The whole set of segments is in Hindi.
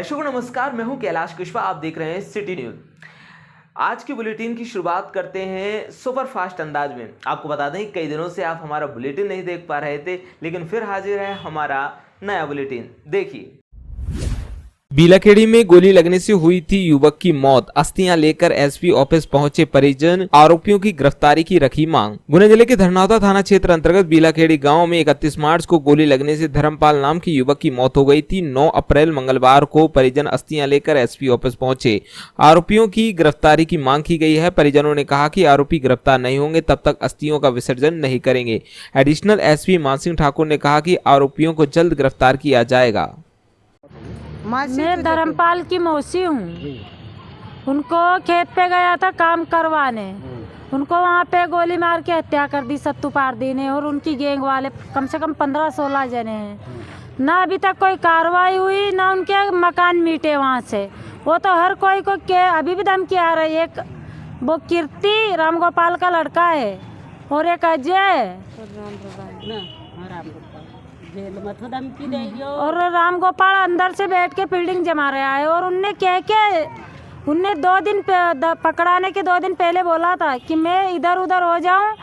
दर्शकों नमस्कार, मैं हूं कैलाश कुशवाहा। आप देख रहे हैं सिटी न्यूज। आज की बुलेटिन की शुरुआत करते हैं सुपर फास्ट अंदाज में। आपको बता दें कई दिनों से आप हमारा बुलेटिन नहीं देख पा रहे थे, लेकिन फिर हाजिर है हमारा नया बुलेटिन। देखिए, बीलाखेड़ी में गोली लगने से हुई थी युवक की मौत। अस्थियां लेकर एसपी ऑफिस पहुंचे परिजन, आरोपियों की गिरफ्तारी की रखी मांग। गुना जिले के धरनौदा थाना क्षेत्र अंतर्गत बीलाखेड़ी गांव में 31 मार्च को गोली लगने से धर्मपाल नाम की युवक की मौत हो गई थी। 9 अप्रैल मंगलवार को परिजन अस्थियां लेकर एसपी ऑफिस पहुंचे। आरोपियों की गिरफ्तारी की मांग की गई है। परिजनों ने कहा कि आरोपी गिरफ्तार नहीं होंगे तब तक अस्थियों का विसर्जन नहीं करेंगे। एडिशनल एसपी मानसिंह ठाकुर ने कहा कि आरोपियों को जल्द गिरफ्तार किया जाएगा। मैं धर्मपाल की मौसी हूँ। उनको खेत पे गया था काम करवाने, उनको वहाँ पे गोली मार के हत्या कर दी सत्तू पारदी ने। और उनकी गैंग वाले कम से कम 15-16 जने हैं। ना अभी तक कोई कार्रवाई हुई, ना उनके मकान मीटे वहाँ से। वो तो हर कोई को के अभी भी धमकी आ रही है। एक वो कीर्ति राम गोपाल का लड़का है और एक अजय और राम गोपाल अंदर से बैठ के फील्डिंग जमा रहा है। और उनने उनने 2 दिन पकड़ाने के 2 दिन पहले बोला था कि मैं इधर उधर हो जाऊं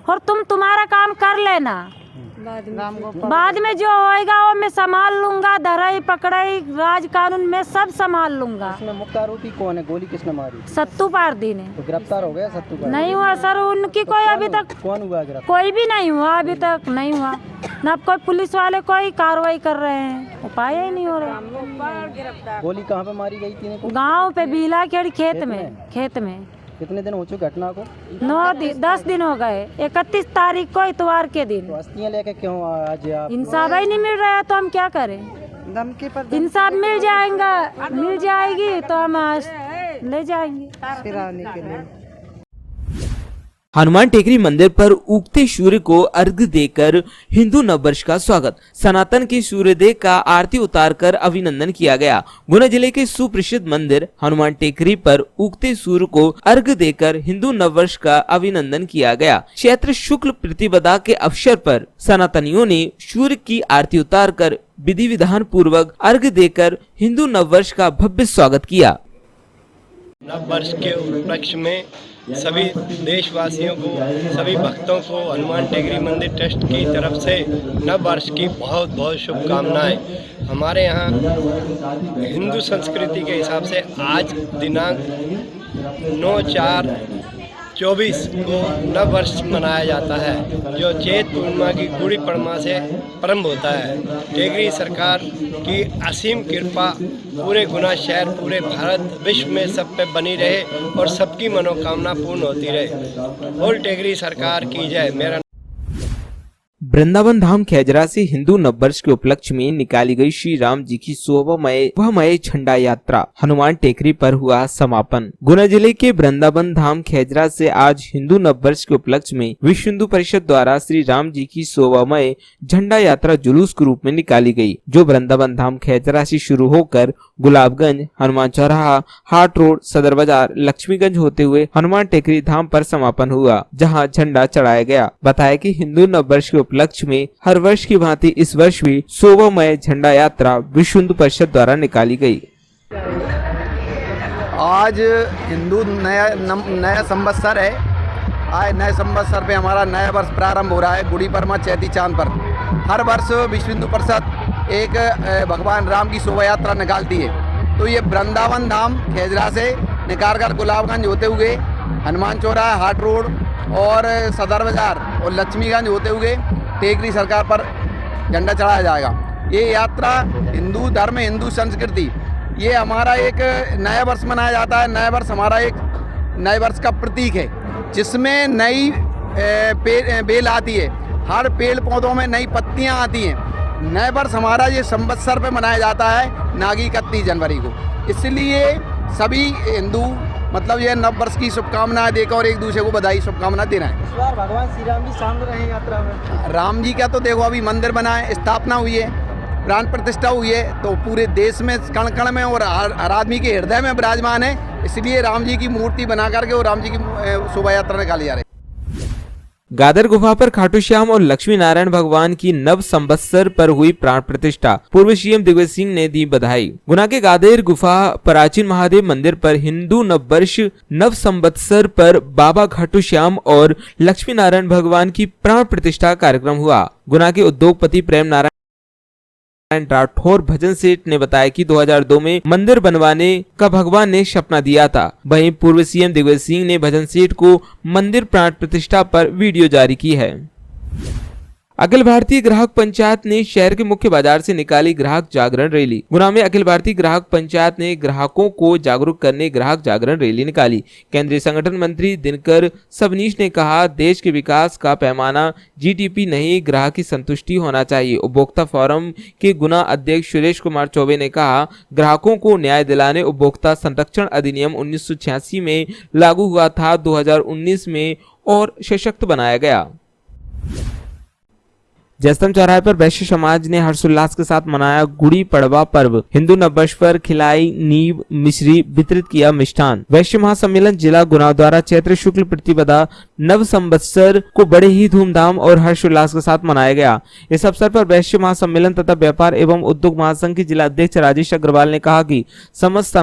और तुम तुम्हारा काम कर लेना, बाद में जो होएगा वो मैं संभाल लूंगा। धराई पकड़ाई राज कानून में सब संभाल लूंगा। इसमें मुख्य आरोपी कौन है? गोली किसने मारी? सत्तू पारदी ने। तो गिरफ्तार हो गया सत्तू पारदी? नहीं हुआ सर, उनकी कोई अभी तक कौन हुआ गिरफ्तार? कोई भी नहीं हुआ, अभी तक नहीं हुआ। ना कोई पुलिस वाले कोई कार्रवाई कर रहे हैं, उपाय ही नहीं हो रहा। गोली कहाँ पे मारी गई थी? गाँव पे बीलाखेड़ी खेत में। कितने दिन हो चुके घटना को? 10 दिन हो गए। 31 तारीख को इतवार के दिन। तो अस्थियां लेके क्यों आज आप? इंसाफ ही नहीं मिल रहा है तो हम क्या करें? धमकी पर इंसाफ मिल जाएगी तो हम ले जाएंगे फिराने के लिए। हनुमान टेकरी मंदिर पर उगते सूर्य को अर्घ्य देकर हिंदू नववर्ष का स्वागत। सनातन के सूर्योदय का आरती उतारकर अभिनंदन किया गया। गुना जिले के सुप्रसिद्ध मंदिर हनुमान टेकरी पर उगते सूर्य को अर्घ्य देकर हिंदू नववर्ष का अभिनंदन किया गया। चैत्र शुक्ल प्रतिपदा के अवसर पर सनातनियों ने सूर्य की आरती उतारकर विधि विधान पूर्वक अर्घ्य देकर हिंदू नववर्ष का भव्य स्वागत किया। नववर्ष के उपलक्ष्य में सभी देशवासियों को, सभी भक्तों को हनुमान टेकरी मंदिर ट्रस्ट की तरफ से नववर्ष की बहुत बहुत शुभकामनाएं। हमारे यहाँ हिंदू संस्कृति के हिसाब से आज दिनांक 9/4/24 को नववर्ष मनाया जाता है, जो चैत पूर्णिमा की गुड़ी पड़वा से प्रारंभ होता है। टेकरी सरकार की असीम कृपा पूरे गुना शहर, पूरे भारत विश्व में सब पे बनी रहे और सबकी मनोकामना पूर्ण होती रहे। बोल टेकरी सरकार की जय। मेरा वृंदावन धाम खेजरा से हिंदू नववर्ष के उपलक्ष्य में निकाली गई श्री राम जी की शोभामय झंडा यात्रा हनुमान टेकरी पर हुआ समापन। गुना जिले के वृंदावन धाम खेजरा से आज हिंदू नववर्ष के उपलक्ष्य में विश्व हिंदू परिषद द्वारा श्री राम जी की शोभामय झंडा यात्रा जुलूस के रूप में निकाली गई, जो वृंदावन धाम खेजरा से शुरू होकर गुलाबगंज, हनुमान चौराहा, हाट रोड, सदर बाजार, लक्ष्मीगंज होते हुए हनुमान टेकरी धाम पर समापन हुआ, जहां झंडा चढ़ाया गया। बताया कि हिंदू नववर्ष के उपलक्ष्य में हर वर्ष की भांति इस वर्ष भी शोभामय झंडा यात्रा विश्व हिंदू परिषद द्वारा निकाली गई। आज हिंदू नया संवत्सर है। आज नए संवत्सर पे हमारा नया वर्ष प्रारंभ हो रहा है, गुड़ी पड़वा चैती चांद पर। हर वर्ष विश्व हिंदू परिषद एक भगवान राम की शोभा यात्रा निकालती है। तो ये वृंदावन धाम खेजरा से निकाल कर गुलाबगंज होते हुए हनुमान चौराहा, हाट रोड और सदर बाजार और लक्ष्मीगंज होते हुए टेकरी सरकार पर झंडा चढ़ाया जाएगा। ये यात्रा हिंदू धर्म, हिंदू संस्कृति, ये हमारा एक नया वर्ष मनाया जाता है। नया वर्ष हमारा एक नए वर्ष का प्रतीक है, जिसमें नई बेल आती है, हर पेड़ पौधों में नई पत्तियां आती हैं। नए वर्ष हमारा ये संवत्सर पे मनाया जाता है, नागी 31 जनवरी को। इसलिए सभी हिंदू मतलब ये नव वर्ष की शुभकामनाएं देकर और एक दूसरे को बधाई शुभकामनाएं देना है। इस बार भगवान श्री राम जी शामिल रहे यात्रा में। राम जी का तो देखो अभी मंदिर बना है, स्थापना हुई है, प्राण प्रतिष्ठा हुई है, तो पूरे देश में कण कण में और हर आदमी के हृदय में विराजमान है। इसलिए राम जी की मूर्ति बना करके और राम जी की शोभा यात्रा निकाली जा रही है। गादर गुफा पर खाटू श्याम और लक्ष्मी नारायण भगवान की नव संवत्सर पर हुई प्राण प्रतिष्ठा, पूर्व सीएम दिग्विजय सिंह ने दी बधाई। गुना के गादेर गुफा प्राचीन महादेव मंदिर पर हिंदू नववर्ष नव संवत्सर पर बाबा खाटू श्याम और लक्ष्मी नारायण भगवान की प्राण प्रतिष्ठा कार्यक्रम हुआ। गुना के उद्योगपति प्रेम नारायण राठौर भजन सेठ ने बताया कि 2002 में मंदिर बनवाने का भगवान ने सपना दिया था। वहीं पूर्व सीएम दिग्विजय सिंह ने भजन सेठ को मंदिर प्राण प्रतिष्ठा पर वीडियो जारी की है। अखिल भारतीय ग्राहक पंचायत ने शहर के मुख्य बाजार से निकाली ग्राहक जागरण रैली। गुना में अखिल भारतीय ग्राहक पंचायत ने ग्राहकों को जागरूक करने ग्राहक जागरण रैली निकाली। केंद्रीय संगठन मंत्री दिनकर सबनीश ने कहा, देश के विकास का पैमाना जीडीपी नहीं, ग्राहक की संतुष्टि होना चाहिए। उपभोक्ता फोरम के गुना अध्यक्ष सुरेश कुमार चौबे ने कहा, ग्राहकों को न्याय दिलाने उपभोक्ता संरक्षण अधिनियम 1986 में लागू हुआ था, 2019 में और सशक्त बनाया गया। जयस्तंभ चौराहे पर वैश्य समाज ने हर्षोल्लास के साथ मनाया गुड़ी पड़वा पर्व। हिंदू नववर्ष पर खिलाई नींव मिश्री वितरित किया मिष्ठान। वैश्य महासम्मेलन जिला गुना द्वारा चैत्र शुक्ल प्रतिपदा नव संवत्सर को बड़े ही धूमधाम और हर्षोल्लास के साथ मनाया गया। इस अवसर पर वैश्य महासम्मेलन तथा व्यापार एवं उद्योग महासंघ के जिला अध्यक्ष राजेश अग्रवाल ने कहा कि समस्त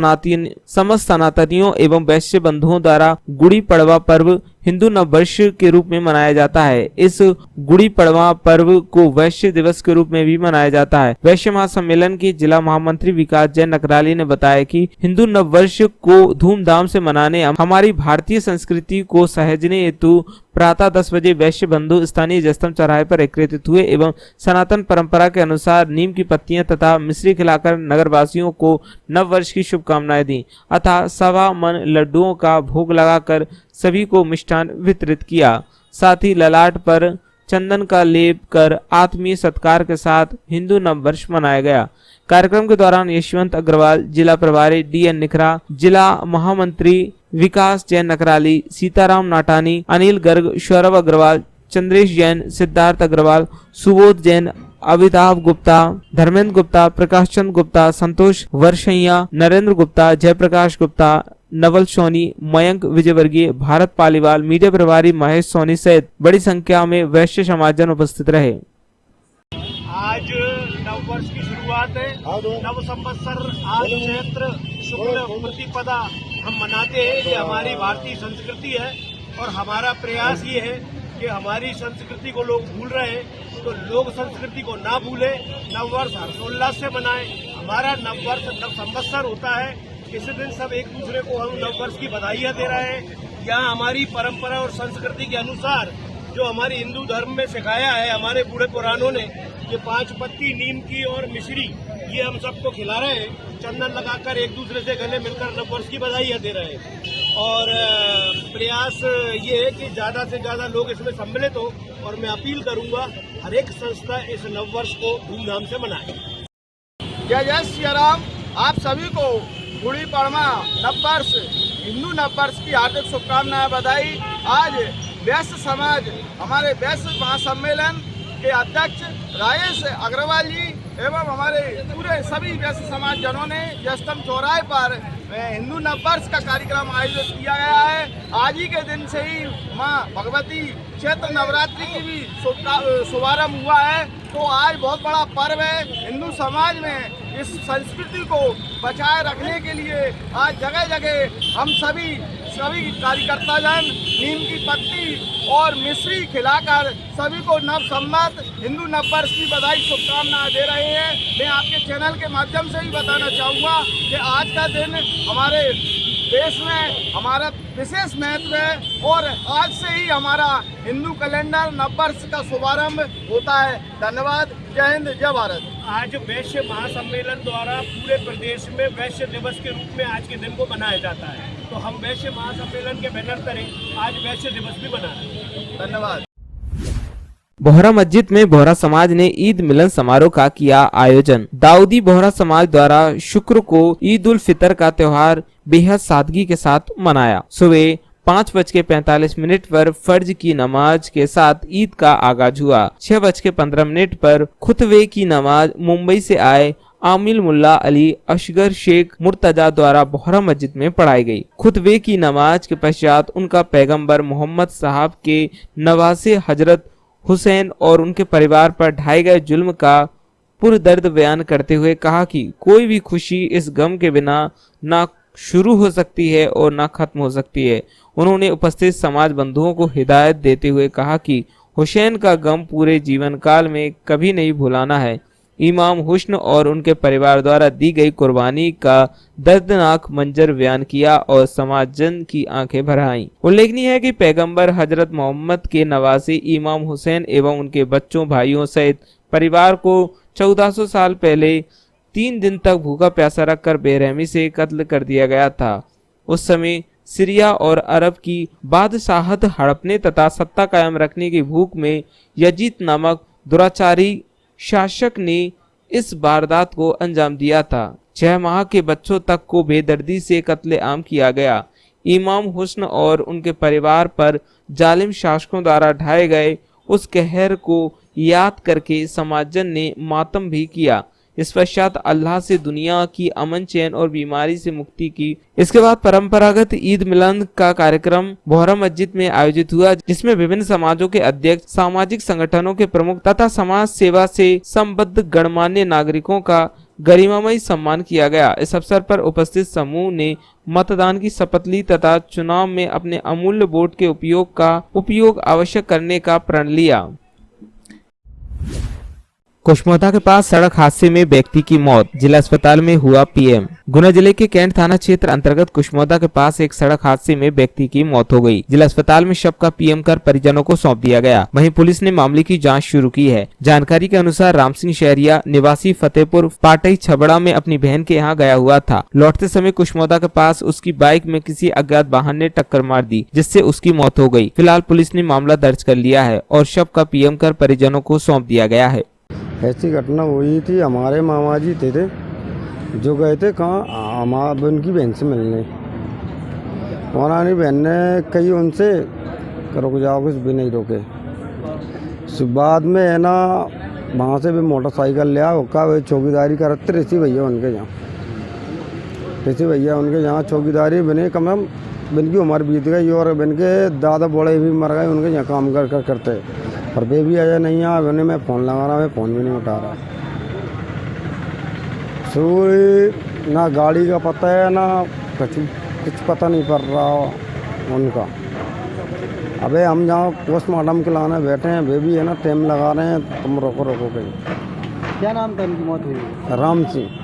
सनातनियों एवं वैश्य बंधुओं द्वारा गुड़ी पड़वा पर्व हिंदू नववर्ष के रूप में मनाया जाता है। इस गुड़ी पड़वा पर्व को वैश्य दिवस के रूप में भी मनाया जाता है। वैश्य महासम्मेलन के जिला महामंत्री विकास जैन नकराली ने बताया कि हिंदू नववर्ष को धूमधाम से मनाने हमारी भारतीय संस्कृति को सहेजने हेतु प्रातः 10 बजे वैश्य बंधु स्थानीय जयस्तंभ चौराहे पर एकत्रित हुए एवं सनातन परंपरा के अनुसार नीम की पत्तियां तथा मिश्री खिलाकर नगरवासियों को नव वर्ष की शुभकामनाएं दी अतः 1.25 मन लड्डुओं का भोग लगाकर सभी को मिष्ठान वितरित किया। साथ ही ललाट पर चंदन का लेप कर आत्मीय सत्कार के साथ हिंदू नववर्ष मनाया गया। कार्यक्रम के दौरान यशवंत अग्रवाल, जिला प्रभारी डीएन निखरा, जिला महामंत्री विकास जैन नकराली, सीताराम नाटानी, अनिल गर्ग, सौरभ अग्रवाल, चंद्रेश जैन, सिद्धार्थ अग्रवाल, सुबोध जैन, अमिताभ गुप्ता, धर्मेंद्र गुप्ता, प्रकाश चंद्र गुप्ता, संतोष वर्षैया, नरेंद्र गुप्ता, जयप्रकाश गुप्ता, नवल सोनी, मयंक विजयवर्गीय, भारत पालीवाल, मीडिया प्रभारी महेश सोनी सहित बड़ी संख्या में वैश्य समाजजन उपस्थित रहे। आज नववर्ष की शुरुआत है। नव संवत्सर आज चैत्र शुक्ल प्रतिपदा हम मनाते हैं। ये हमारी भारतीय संस्कृति है और हमारा प्रयास ये है कि हमारी संस्कृति को लोग भूल रहे हैं तो लोग संस्कृति को ना भूले, नववर्ष हर्षोल्लास से मनाएं। हमारा नववर्ष नव संवत्सर होता है। इस दिन सब एक दूसरे को हम नववर्ष की बधाइयाँ दे रहे हैं। यहाँ हमारी परंपरा और संस्कृति के अनुसार जो हमारे हिंदू धर्म में सिखाया है हमारे बूढ़े पुरानों ने, ये 5 पत्ती नीम की और मिश्री ये हम सबको खिला रहे हैं। चंदन लगाकर एक दूसरे से गले मिलकर नववर्ष की बधाइयाँ दे रहे हैं और प्रयास ये है कि ज़्यादा से ज़्यादा लोग इसमें सम्मिलित हो और मैं अपील करूँगा हर एक संस्था इस नववर्ष को धूमधाम से मनाए। जय जय श्री राम। आप सभी को गुड़ी पड़वा नववर्ष हिंदू नववर्ष की हार्दिक शुभकामनाएं, बधाई। आज वैश्य समाज हमारे वैश्य महासम्मेलन के अध्यक्ष राजेश अग्रवाल जी एवं हमारे पूरे सभी वैश्य समाज जनों ने जयस्तंभ चौराहे पर हिंदू नववर्ष का कार्यक्रम आयोजित किया गया है। आज ही के दिन से ही मां भगवती चैत्र नवरात्रि की भी शुभारंभ हुआ है। तो आज बहुत बड़ा पर्व है। हिंदू समाज में इस संस्कृति को बचाए रखने के लिए आज जगह जगह हम सभी कार्यकर्ता जन नीम की पत्ती और मिश्री खिलाकर सभी को नव संवत हिंदू नववर्ष की बधाई शुभकामनाएं दे रहे हैं। मैं आपके चैनल के माध्यम से ही बताना चाहूँगा कि आज का दिन हमारे देश में हमारा विशेष महत्व है और आज से ही हमारा हिंदू कैलेंडर नववर्ष का शुभारंभ होता है। धन्यवाद। जय हिंद, जय भारत। आज वैश्य महासम्मेलन द्वारा पूरे प्रदेश में वैश्य दिवस के रूप में आज के दिन को मनाया जाता है। तो हम वैश्य महासम्मेलन के बैनर तले आज वैश्य दिवस भी मना रहे हैं। धन्यवाद। बोहरा मस्जिद में बोहरा समाज ने ईद मिलन समारोह का किया आयोजन। दाऊदी बोहरा समाज द्वारा शुक्र को ईद उल फितर का त्योहार बेहद सादगी के साथ मनाया। सुबह 5:45 पर फर्ज की नमाज के साथ ईद का आगाज हुआ। 6:15 पर खुतवे की नमाज मुंबई से आए आमिल मुल्ला अली असगर शेख मुर्तजा द्वारा बोहरा मस्जिद में पढ़ाई गई। खुतबे की नमाज के पश्चात उनका पैगंबर मोहम्मद साहब के नवासे हजरत हुसैन और उनके परिवार पर ढाए गए जुल्म का पुरदर्द बयान करते हुए कहा कि कोई भी खुशी इस गम के बिना ना शुरू हो सकती है और ना खत्म हो सकती है। उन्होंने उपस्थित समाज बंधुओं को हिदायत देते हुए कहा कि हुसैन का गम पूरे जीवन काल में कभी नहीं भुलाना है। इमाम हुस्न और उनके परिवार द्वारा दी गई कुर्बानी का दर्दनाक मंजर बयान किया और समाज जन की आंखें भर आईं। उल्लेखनीय है कि पैगंबर हजरत मोहम्मद के नवासे इमाम हुसैन एवं उनके बच्चों भाइयों सहित परिवार को 1400 साल पहले 3 दिन तक भूखा प्यासा रखकर बेरहमी से कत्ल कर दिया गया था। उस समय सीरिया और अरब की बादशाहत हड़पने तथा सत्ता कायम रखने की भूख में यजीद नामक दुराचारी शासक ने इस वारदात को अंजाम दिया था। 6 माह के बच्चों तक को बेदर्दी से कत्ले आम किया गया। इमाम हुस्न और उनके परिवार पर जालिम शासकों द्वारा ढाए गए उस कहर को याद करके समाजजन ने मातम भी किया। इस पश्चात अल्लाह से दुनिया की अमन चैन और बीमारी से मुक्ति की। इसके बाद परंपरागत ईद मिलन का कार्यक्रम बोहरा मस्जिद में आयोजित हुआ, जिसमें विभिन्न समाजों के अध्यक्ष, सामाजिक संगठनों के प्रमुख तथा समाज सेवा से संबद्ध गणमान्य नागरिकों का गरिमामय सम्मान किया गया। इस अवसर पर उपस्थित समूह ने मतदान की शपथ ली तथा चुनाव में अपने अमूल्य वोट के उपयोग अवश्य करने का प्रण लिया। कुशमोदा के पास सड़क हादसे में व्यक्ति की मौत, जिला अस्पताल में हुआ पीएम। गुना जिले के कैंट थाना क्षेत्र अंतर्गत कुशमोदा के पास एक सड़क हादसे में व्यक्ति की मौत हो गई। जिला अस्पताल में शव का पीएम कर परिजनों को सौंप दिया गया। वहीं पुलिस ने मामले की जांच शुरू की है। जानकारी के अनुसार राम सिंह शहरिया निवासी फतेहपुर पाटई छबड़ा में अपनी बहन के यहाँ गया हुआ था। लौटते समय कुशमोदा के पास उसकी बाइक में किसी अज्ञात वाहन ने टक्कर मार दी, जिससे उसकी मौत हो गई। फिलहाल पुलिस ने मामला दर्ज कर लिया है और शव का पीएम कर परिजनों को सौंप दिया गया है। ऐसी घटना हुई थी। हमारे मामा जी थे जो गए थे कहाँ हमारे उनकी बहन से मिलने। हमारी बहन ने कही उनसे रुक जाओ, कुछ भी नहीं रोके। बाद में है ना वहाँ से भी मोटरसाइकिल लिया होका वे चौकीदारी करते ऋषि भैया उनके यहाँ चौकीदारी बने। कम बन की उम्र बीत गई और बन के दादा बड़े भी मर गए उनके यहाँ काम करते। और वे भी आया नहीं है। उन्हें मैं फ़ोन लगा रहा, मैं फ़ोन भी नहीं उठा रहा। ना गाड़ी का पता है ना कुछ पता नहीं पड़ रहा उनका। अबे हम जहाँ पोस्टमार्टम के लाने बैठे हैं वे भी है ना टाइम लगा रहे हैं। तुम रोको कहीं। क्या नाम था उनकी मौत हुई?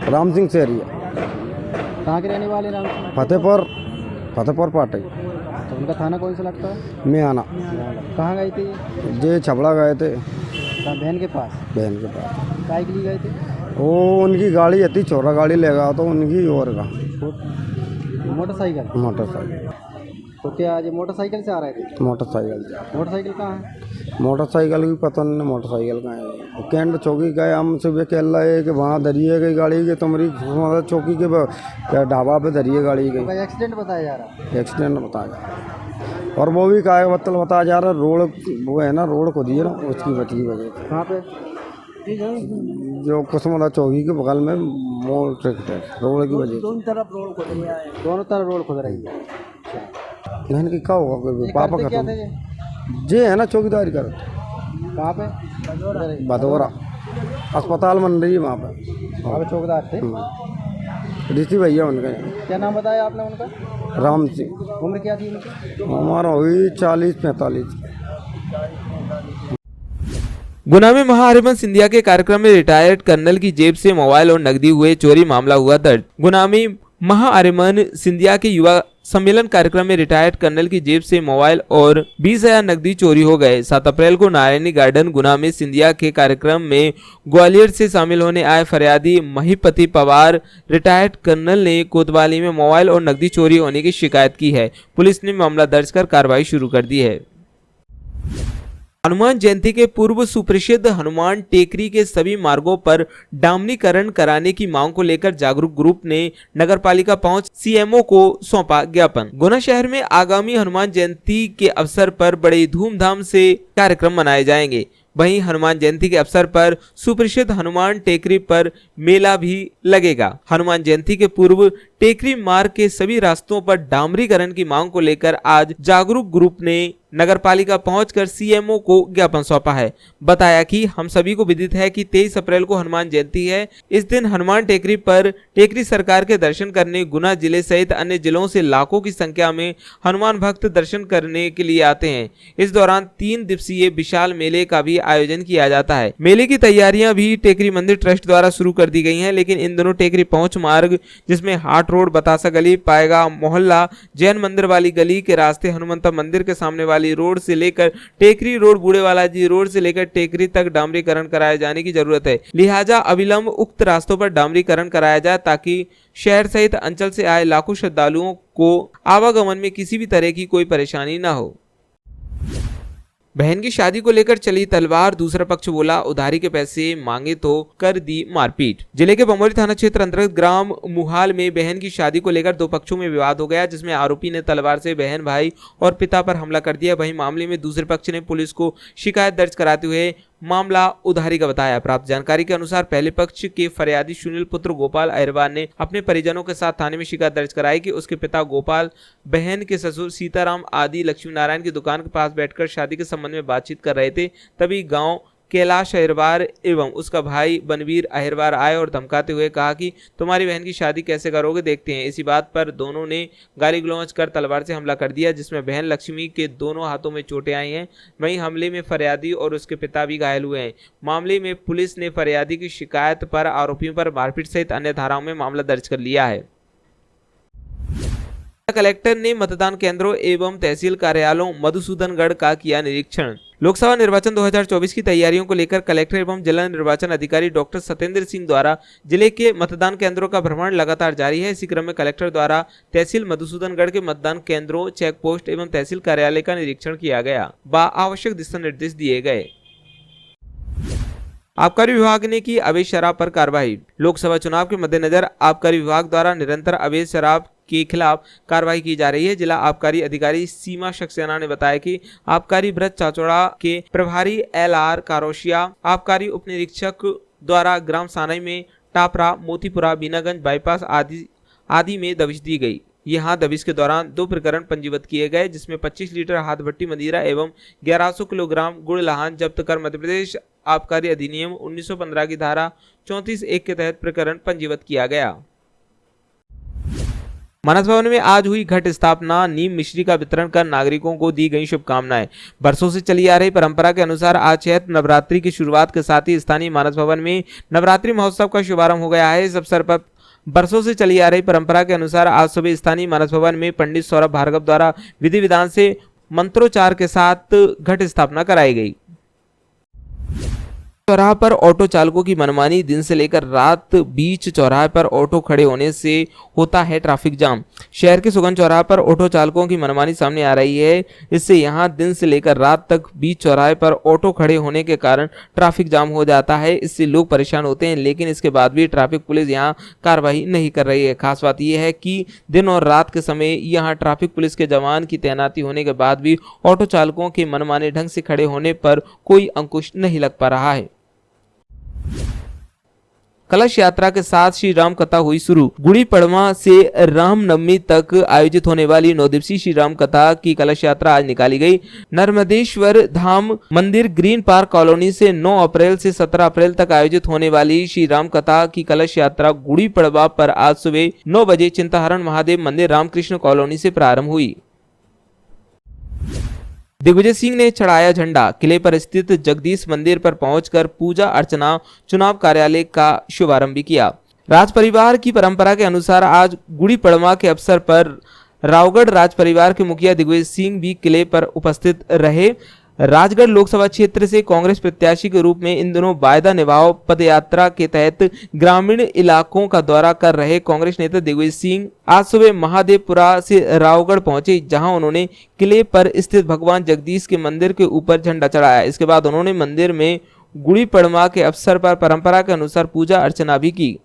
राम सिंह शहरिया। कहाँ के रहने वाले राम सिंह? फतेहपुर पाटई। तो उनका थाना कौन सा लगता है? मैं आना। कहाँ गए थे? जे छबड़ा गए थे। बहन के पास? बहन के पास। काय के लिए गए थे? वो उनकी गाड़ी थी, छोरा गाड़ी ले गया तो उनकी और का मोटरसाइकिल। तो क्या आज मोटरसाइकिल से आ रहे थे? मोटरसाइकिल कहाँ है? मोटरसाइकिल की पता नहीं मोटरसाइकिल कहाँ है। कैंट चौकी गए हम सुबह कह रहा है कि वहाँ धरिए गई गाड़ी के तुम्हारी चौकी के ढाबा पे धरिए गाड़ी गई। एक्सीडेंट बताया जा रहा है? एक्सीडेंट बताया जा रहा। और वो भी काय बताया जा रहा है। रोड वो है ना, रोड को दिए ना उसकी वजह से। कहाँ पे? जो कुसुमदा चौकी के बगल में मोड़ रोड की वजह से। दोनों तरफ रोड खुद रही है। बहन की क्या होगा पापा क्या का थे जे है ना चौकीदारी कर। कहाँ पे? भदौरा अस्पताल बन रही है वहाँ पे। चौकीदार थे ऋषि भैया उनका। क्या नाम बताया आपने उनका? राम सिंह। उम्र क्या थी उनकी? हमारा हुई 40-45। गुना में महाहरिवंश सिंधिया के कार्यक्रम में रिटायर्ड कर्नल की जेब से मोबाइल और नकदी हुए चोरी मामला हुआ दर्ज। गुना में महाहरिवंश सिंधिया के युवा सम्मेलन कार्यक्रम में रिटायर्ड कर्नल की जेब से मोबाइल और 20,000 नकदी चोरी हो गए। 7 अप्रैल को नारायणी गार्डन गुना में सिंधिया के कार्यक्रम में ग्वालियर से शामिल होने आए फरियादी महिपति पवार रिटायर्ड कर्नल ने कोतवाली में मोबाइल और नकदी चोरी होने की शिकायत की है। पुलिस ने मामला दर्ज कर कार्रवाई शुरू कर दी है। हनुमान जयंती के पूर्व सुप्रसिद्ध हनुमान टेकरी के सभी मार्गों पर डामनीकरण कराने की मांग को लेकर जागरूक ग्रुप ने नगरपालिका पहुंच सीएमओ को सौंपा ज्ञापन। गुना शहर में आगामी हनुमान जयंती के अवसर पर बड़े धूमधाम से कार्यक्रम मनाए जाएंगे। वहीं हनुमान जयंती के अवसर पर सुप्रसिद्ध हनुमान टेकरी पर मेला भी लगेगा। हनुमान जयंती के पूर्व टेकरी मार्ग के सभी रास्तों पर डामरीकरण की मांग को लेकर आज जागरूक ग्रुप ने नगरपालिका पहुंचकर सीएमओ को ज्ञापन सौंपा है। बताया कि हम सभी को विदित है कि 23 अप्रैल को हनुमान जयंती है। इस दिन हनुमान टेकरी पर टेकरी सरकार के दर्शन करने गुना जिले सहित अन्य जिलों से लाखों की संख्या में हनुमान भक्त दर्शन करने के लिए आते हैं। इस दौरान 3 दिवसीय विशाल मेले का भी आयोजन किया जाता है। मेले की तैयारियां भी टेकरी मंदिर ट्रस्ट द्वारा शुरू कर दी गई है, लेकिन इन दोनों टेकरी पहुंच मार्ग जिसमें हाट रोड, बतासा गली, पाएगा मोहल्ला, जैन मंदिर वाली गली के रास्ते, हनुमंता मंदिर के सामने वाली रोड से लेकर टेकरी रोड, बूढ़े बालाजी रोड से लेकर टेकरी तक डामरीकरण कराए जाने की जरूरत है। लिहाजा अविलंब उक्त रास्तों पर डामरीकरण कराया जाए ताकि शहर सहित अंचल से आए लाखों श्रद्धालुओं को आवागमन में किसी भी तरह की कोई परेशानी न हो। बहन की शादी को लेकर चली तलवार, दूसरा पक्ष बोला उधारी के पैसे मांगे तो कर दी मारपीट। जिले के बमोरी थाना क्षेत्र अंतर्गत ग्राम मुहाल में बहन की शादी को लेकर 2 पक्षों में विवाद हो गया, जिसमें आरोपी ने तलवार से बहन, भाई और पिता पर हमला कर दिया। वहीं मामले में दूसरे पक्ष ने पुलिस को शिकायत दर्ज कराते हुए मामला उधारी का बताया। प्राप्त जानकारी के अनुसार पहले पक्ष के फरियादी सुनील पुत्र गोपाल अहिरवार ने अपने परिजनों के साथ थाने में शिकायत दर्ज कराई कि उसके पिता गोपाल बहन के ससुर सीताराम आदि लक्ष्मी नारायण की दुकान के पास बैठकर शादी के संबंध में बातचीत कर रहे थे। तभी गांव कैलाश अहिरवार एवं उसका भाई बनवीर अहिरवार आए और धमकाते हुए कहा कि तुम्हारी बहन की शादी कैसे करोगे, देखते हैं। इसी बात पर दोनों ने गाली गलौज कर तलवार से हमला कर दिया, जिसमें बहन लक्ष्मी के दोनों हाथों में चोटें आई हैं। वहीं हमले में फरियादी और उसके पिता भी घायल हुए हैं। मामले में पुलिस ने फरियादी की शिकायत पर आरोपियों पर मारपीट सहित अन्य धाराओं में मामला दर्ज कर लिया है। कलेक्टर ने मतदान केंद्रों एवं तहसील कार्यालयों मधुसूदनगढ़ का किया निरीक्षण। लोकसभा निर्वाचन 2024 की तैयारियों को लेकर कलेक्टर एवं जिला निर्वाचन अधिकारी डॉक्टर सत्येंद्र सिंह द्वारा जिले के मतदान केंद्रों का भ्रमण लगातार जारी है। इसी क्रम में कलेक्टर द्वारा तहसील मधुसूदनगढ़ के मतदान केंद्रों, चेक पोस्ट एवं तहसील कार्यालय का निरीक्षण किया गया व आवश्यक दिशा निर्देश दिए गए। आबकारी विभाग ने की अवैध शराब पर कार्रवाई। लोकसभा चुनाव के मद्देनजर आबकारी विभाग द्वारा निरंतर अवैध शराब के खिलाफ कार्रवाई की जा रही है। जिला आबकारी अधिकारी सीमा सक्सेना ने बताया कि आबकारी ब्रज चाचौड़ा के प्रभारी LR कारोशिया, आबकारी उप निरीक्षक द्वारा ग्राम सानई में टापरा, मोतीपुरा, बीनागंज बाईपास आदि में दबिश दी गई। यहाँ दबिश के दौरान 2 प्रकरण पंजीबद्ध किए गए, जिसमें 25 लीटर हाथ भट्टी मदिरा एवं 1100 किलोग्राम गुड़ लहान जब्त कर मध्य प्रदेश आबकारी अधिनियम 1915 की धारा 34(1) के तहत प्रकरण पंजीबद्ध किया गया। मानस भवन में आज हुई घट स्थापना, नीम मिश्री का वितरण कर नागरिकों को दी गई शुभकामनाएं। बरसों से चली आ रही परंपरा के अनुसार आज चैत्र नवरात्रि की शुरुआत के साथ ही स्थानीय मानस भवन में नवरात्रि महोत्सव का शुभारंभ हो गया है। इस अवसर पर बरसों से चली आ रही परंपरा के अनुसार आज सुबह स्थानीय मानस भवन में पंडित सौरभ भार्गव द्वारा विधि विधान से मंत्रोच्चार के साथ घट स्थापना कराई गई। चौराहा पर ऑटो चालकों की मनमानी, दिन से लेकर रात बीच चौराहे पर ऑटो खड़े होने से होता है ट्रैफिक जाम। शहर के सुगन चौराहा पर ऑटो चालकों की मनमानी सामने आ रही है। इससे यहां दिन से लेकर रात तक बीच चौराहे पर ऑटो खड़े होने के कारण ट्रैफिक जाम हो जाता है। इससे लोग परेशान होते हैं, लेकिन इसके बाद भी ट्रैफिक पुलिस यहां कार्रवाई नहीं कर रही है। खास बात यह है कि दिन और रात के समय यहां ट्रैफिक पुलिस के जवान की तैनाती होने के बाद भी ऑटो चालकों के मनमाने ढंग से खड़े होने पर कोई अंकुश नहीं लग पा रहा है। कलश यात्रा के साथ श्री राम कथा हुई शुरू। गुड़ी पड़वा से रामनवमी तक आयोजित होने वाली 9 दिवसीय श्री राम कथा की कलश यात्रा आज निकाली गई। नर्मदेश्वर धाम मंदिर ग्रीन पार्क कॉलोनी से 9 अप्रैल से 17 अप्रैल तक आयोजित होने वाली श्री राम कथा की कलश यात्रा गुड़ी पड़वा पर आज सुबह 9 बजे चिंताहरण महादेव मंदिर रामकृष्ण कॉलोनी से प्रारंभ हुई। दिग्विजय सिंह ने चढ़ाया झंडा। किले पर स्थित जगदीश मंदिर पर पहुंचकर पूजा अर्चना, चुनाव कार्यालय का शुभारंभ भी किया। राज परिवार की परंपरा के अनुसार आज गुड़ी पड़वा के अवसर पर रावगढ़ राज परिवार के मुखिया दिग्विजय सिंह भी किले पर उपस्थित रहे। राजगढ़ लोकसभा क्षेत्र से कांग्रेस प्रत्याशी के रूप में इन दिनों वायदा निभाओ पदयात्रा के तहत ग्रामीण इलाकों का दौरा कर रहे कांग्रेस नेता दिग्विजय सिंह आज सुबह महादेवपुरा से रावगढ़ पहुंचे, जहां उन्होंने किले पर स्थित भगवान जगदीश के मंदिर के ऊपर झंडा चढ़ाया। इसके बाद उन्होंने मंदिर में गुड़ी पड़वा के अवसर पर परंपरा के अनुसार पूजा अर्चना भी की।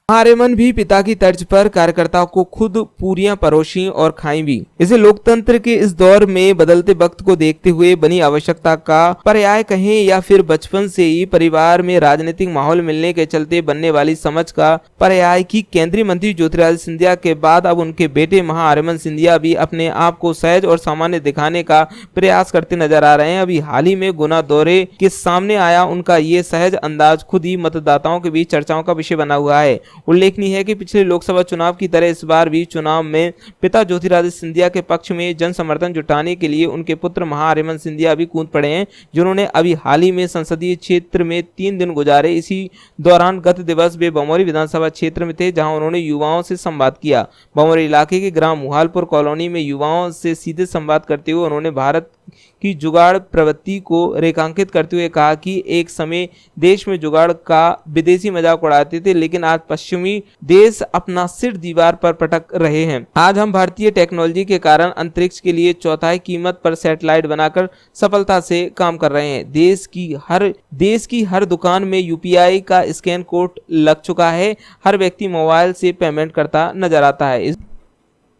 आर्यमन भी पिता की तर्ज पर कार्यकर्ताओं को खुद पूरियां परोसी और खाई भी। इसे लोकतंत्र के इस दौर में बदलते वक्त को देखते हुए बनी आवश्यकता का पर्याय कहें या फिर बचपन से ही परिवार में राजनीतिक माहौल मिलने के चलते बनने वाली समझ का पर्याय की केंद्रीय मंत्री ज्योतिरादित्य सिंधिया के बाद अब उनके बेटे महाआर्यमन सिंधिया भी अपने आप को सहज और सामान्य दिखाने का प्रयास करते नजर आ रहे हैं। अभी हाल ही में गुना दौरे के सामने आया उनका ये सहज अंदाज खुद ही मतदाताओं के बीच चर्चाओं का विषय बना हुआ है। उल्लेखनीय है कि पिछले लोकसभा चुनाव की तरह इस बार भी चुनाव में पिता ज्योतिरादित्य सिंधिया के पक्ष में जन समर्थन जुटाने के लिए उनके पुत्र महाआर्यमन सिंधिया भी कूद पड़े हैं, जिन्होंने अभी हाल ही में संसदीय क्षेत्र में 3 दिन गुजारे। इसी दौरान गत दिवस वे बमोरी विधानसभा क्षेत्र में थे, जहां उन्होंने युवाओं से संवाद किया। बमोरी इलाके के ग्राम मुहालपुर कॉलोनी में युवाओं से सीधे संवाद करते हुए उन्होंने भारत की जुगाड़ प्रवृत्ति को रेखांकित करते हुए कहा कि एक समय देश में जुगाड़ का विदेशी मजाक उड़ाते थे, लेकिन आज पश्चिमी देश अपना सिर दीवार पर पटक रहे हैं। आज हम भारतीय टेक्नोलॉजी के कारण अंतरिक्ष के लिए 1/4 कीमत पर सैटेलाइट बनाकर सफलता से काम कर रहे हैं। देश की हर दुकान में UPI का स्कैन कोड लग चुका है। हर व्यक्ति मोबाइल से पेमेंट करता नजर आता है।